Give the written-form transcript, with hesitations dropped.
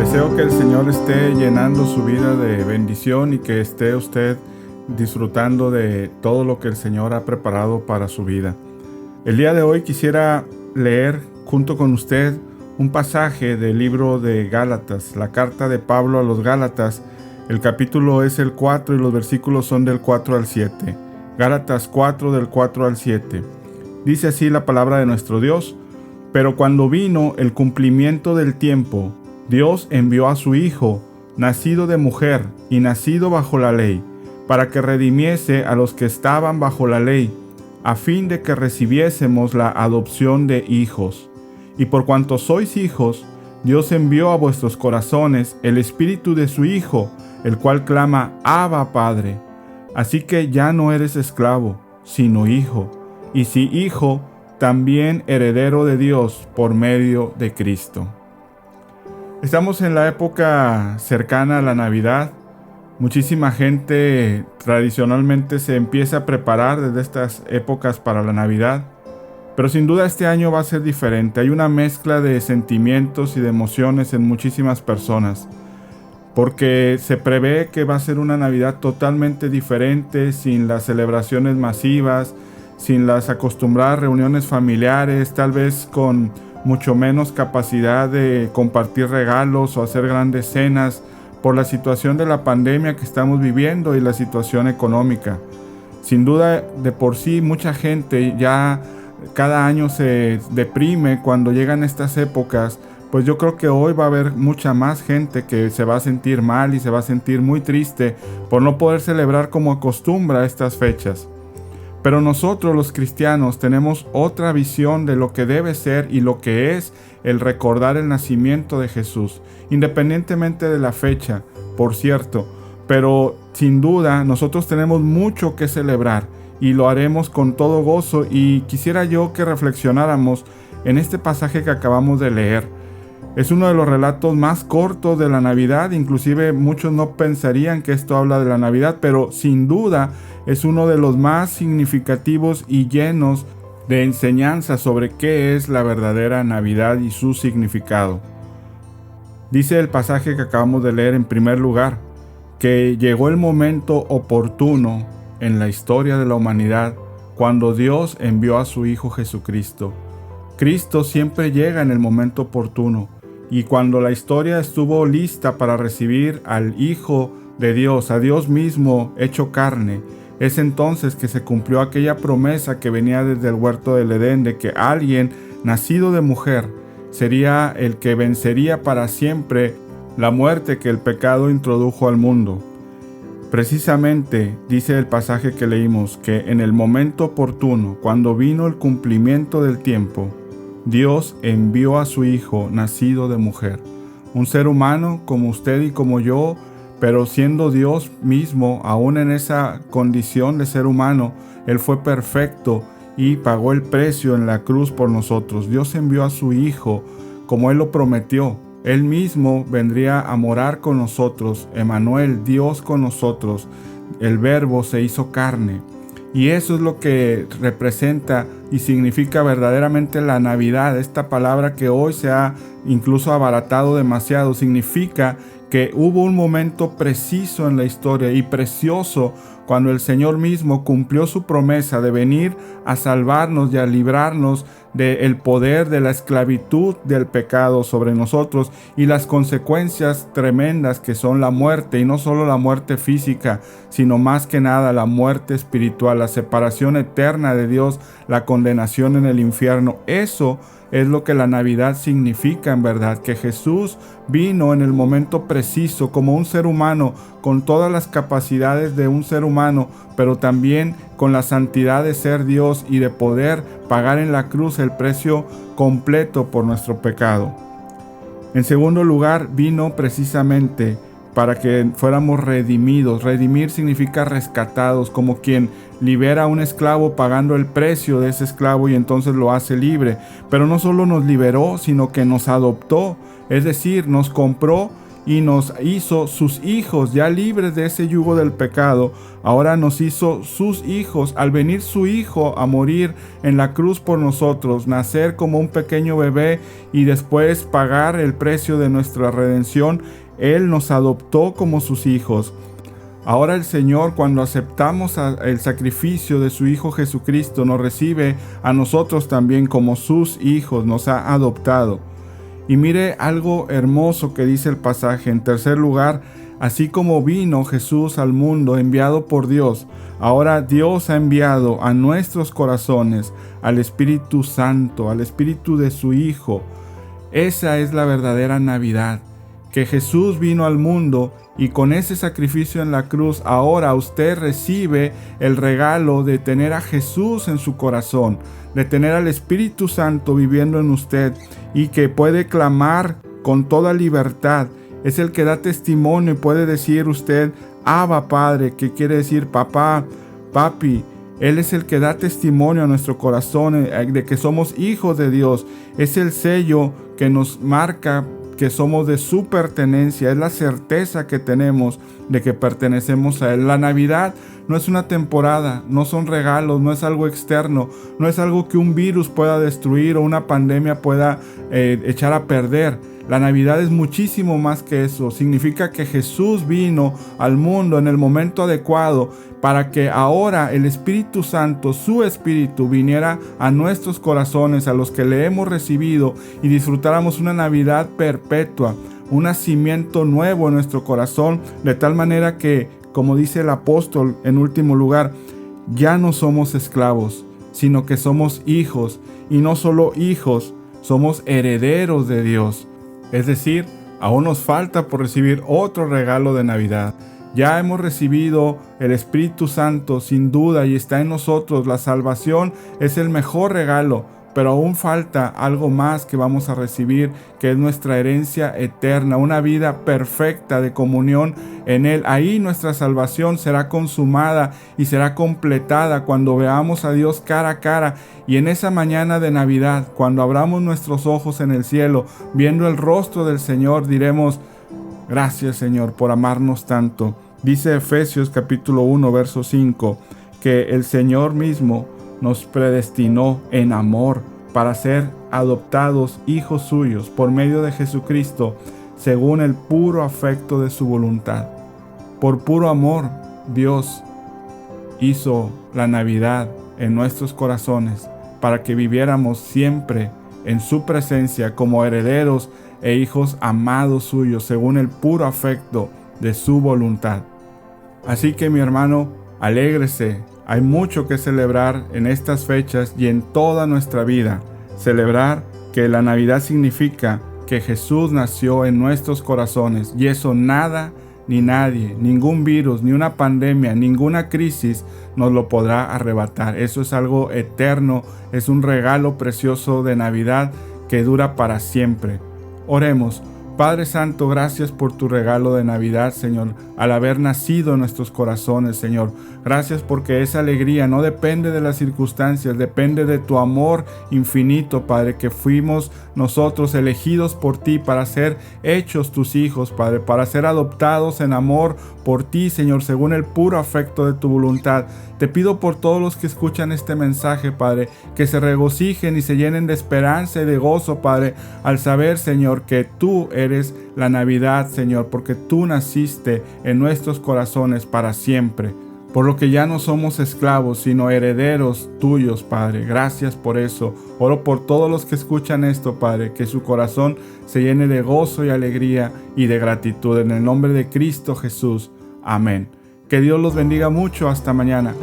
Deseo que el Señor esté llenando su vida de bendición y que esté usted disfrutando de todo lo que el Señor ha preparado para su vida. El día de hoy quisiera leer junto con usted un pasaje del libro de Gálatas, la carta de Pablo a los Gálatas. El capítulo es el 4 y los versículos son del 4 al 7. Gálatas 4 del 4 al 7. Dice así la palabra de nuestro Dios: pero cuando vino el cumplimiento del tiempo, Dios envió a su Hijo, nacido de mujer y nacido bajo la ley, para que redimiese a los que estaban bajo la ley, a fin de que recibiésemos la adopción de hijos. Y por cuanto sois hijos, Dios envió a vuestros corazones el Espíritu de su Hijo, el cual clama: Abba, Padre. Así que ya no eres esclavo, sino hijo, y si hijo, también heredero de Dios por medio de Cristo. Estamos en la época cercana a la Navidad. Muchísima gente tradicionalmente se empieza a preparar desde estas épocas para la Navidad, pero sin duda este año va a ser diferente. Hay una mezcla de sentimientos y de emociones en muchísimas personas, porque se prevé que va a ser una Navidad totalmente diferente, sin las celebraciones masivas, sin las acostumbradas reuniones familiares, tal vez con mucho menos capacidad de compartir regalos o hacer grandes cenas por la situación de la pandemia que estamos viviendo y la situación económica. Sin duda, de por sí, mucha gente ya cada año se deprime cuando llegan estas épocas. Pues yo creo que hoy va a haber mucha más gente que se va a sentir mal y se va a sentir muy triste por no poder celebrar como acostumbra estas fechas. Pero nosotros los cristianos tenemos otra visión de lo que debe ser y lo que es el recordar el nacimiento de Jesús, independientemente de la fecha, por cierto. Pero sin duda nosotros tenemos mucho que celebrar y lo haremos con todo gozo, y quisiera yo que reflexionáramos en este pasaje que acabamos de leer. Es uno de los relatos más cortos de la Navidad, inclusive muchos no pensarían que esto habla de la Navidad, pero sin duda es uno de los más significativos y llenos de enseñanza sobre qué es la verdadera Navidad y su significado. Dice el pasaje que acabamos de leer en primer lugar, que llegó el momento oportuno en la historia de la humanidad cuando Dios envió a su Hijo Jesucristo. Cristo siempre llega en el momento oportuno. Y cuando la historia estuvo lista para recibir al Hijo de Dios, a Dios mismo hecho carne, es entonces que se cumplió aquella promesa que venía desde el huerto del Edén, de que alguien nacido de mujer sería el que vencería para siempre la muerte que el pecado introdujo al mundo. Precisamente dice el pasaje que leímos que en el momento oportuno, cuando vino el cumplimiento del tiempo, Dios envió a su Hijo nacido de mujer, un ser humano como usted y como yo, pero siendo Dios mismo, aún en esa condición de ser humano, Él fue perfecto y pagó el precio en la cruz por nosotros. Dios envió a su Hijo como Él lo prometió. Él mismo vendría a morar con nosotros, Emmanuel, Dios con nosotros. El Verbo se hizo carne. Y eso es lo que representa y significa verdaderamente la Navidad. Esta palabra que hoy se ha incluso abaratado demasiado, significa que hubo un momento preciso en la historia y precioso cuando el Señor mismo cumplió su promesa de venir a salvarnos y a librarnos del poder de la esclavitud del pecado sobre nosotros y las consecuencias tremendas que son la muerte, y no solo la muerte física, sino más que nada la muerte espiritual, la separación eterna de Dios, la condenación en el infierno. Eso es lo que la Navidad significa en verdad, que Jesús vino en el momento preciso como un ser humano, con todas las capacidades de un ser humano, pero también con la santidad de ser Dios y de poder pagar en la cruz el precio completo por nuestro pecado. En segundo lugar, vino precisamente para que fuéramos redimidos. Redimir significa rescatados, como quien libera a un esclavo pagando el precio de ese esclavo y entonces lo hace libre. Pero no solo nos liberó, sino que nos adoptó, es decir, nos compró y nos hizo sus hijos, ya libres de ese yugo del pecado. Ahora nos hizo sus hijos al venir su Hijo a morir en la cruz por nosotros, nacer como un pequeño bebé y después pagar el precio de nuestra redención. Él nos adoptó como sus hijos. Ahora el Señor, cuando aceptamos el sacrificio de su Hijo Jesucristo, nos recibe a nosotros también como sus hijos, nos ha adoptado. Y mire algo hermoso que dice el pasaje. En tercer lugar, así como vino Jesús al mundo enviado por Dios, ahora Dios ha enviado a nuestros corazones al Espíritu Santo, al Espíritu de su Hijo. Esa es la verdadera Navidad, que Jesús vino al mundo y con ese sacrificio en la cruz, ahora usted recibe el regalo de tener a Jesús en su corazón, de tener al Espíritu Santo viviendo en usted y que puede clamar con toda libertad. Es el que da testimonio y puede decir usted, Abba Padre, que quiere decir papá, papi. Él es el que da testimonio a nuestro corazón de que somos hijos de Dios. Es el sello que nos marca que somos de su pertenencia, es la certeza que tenemos de que pertenecemos a Él. La Navidad no es una temporada, no son regalos, no es algo externo, no es algo que un virus pueda destruir o una pandemia pueda echar a perder. La Navidad es muchísimo más que eso. Significa que Jesús vino al mundo en el momento adecuado para que ahora el Espíritu Santo, su Espíritu, viniera a nuestros corazones, a los que le hemos recibido, y disfrutáramos una Navidad perpetua, un nacimiento nuevo en nuestro corazón, de tal manera que, como dice el apóstol en último lugar, ya no somos esclavos, sino que somos hijos, y no solo hijos, somos herederos de Dios. Es decir, aún nos falta por recibir otro regalo de Navidad. Ya hemos recibido el Espíritu Santo sin duda y está en nosotros. La salvación es el mejor regalo, pero aún falta algo más que vamos a recibir, que es nuestra herencia eterna, una vida perfecta de comunión en Él. Ahí nuestra salvación será consumada y será completada cuando veamos a Dios cara a cara. Y en esa mañana de Navidad, cuando abramos nuestros ojos en el cielo, viendo el rostro del Señor, diremos: gracias, Señor, por amarnos tanto. Dice Efesios capítulo 1, verso 5, que el Señor mismo nos predestinó en amor para ser adoptados hijos suyos por medio de Jesucristo, según el puro afecto de su voluntad. Por puro amor, Dios hizo la Navidad en nuestros corazones para que viviéramos siempre en su presencia como herederos e hijos amados suyos, según el puro afecto de su voluntad. Así que, mi hermano, alégrese. Hay mucho que celebrar en estas fechas y en toda nuestra vida. Celebrar que la Navidad significa que Jesús nació en nuestros corazones, y eso nada ni nadie, ningún virus, ni una pandemia, ninguna crisis nos lo podrá arrebatar. Eso es algo eterno, es un regalo precioso de Navidad que dura para siempre. Oremos. Padre Santo, gracias por tu regalo de Navidad, Señor, al haber nacido en nuestros corazones, Señor. Gracias porque esa alegría no depende de las circunstancias, depende de tu amor infinito, Padre, que fuimos nosotros elegidos por ti para ser hechos tus hijos, Padre, para ser adoptados en amor por ti, Señor, según el puro afecto de tu voluntad. Te pido por todos los que escuchan este mensaje, Padre, que se regocijen y se llenen de esperanza y de gozo, Padre, al saber, Señor, que tú eres la Navidad, Señor, porque tú naciste en nuestros corazones para siempre. Por lo que ya no somos esclavos, sino herederos tuyos, Padre. Gracias por eso. Oro por todos los que escuchan esto, Padre, que su corazón se llene de gozo y alegría y de gratitud. En el nombre de Cristo Jesús. Amén. Que Dios los bendiga mucho. Hasta mañana.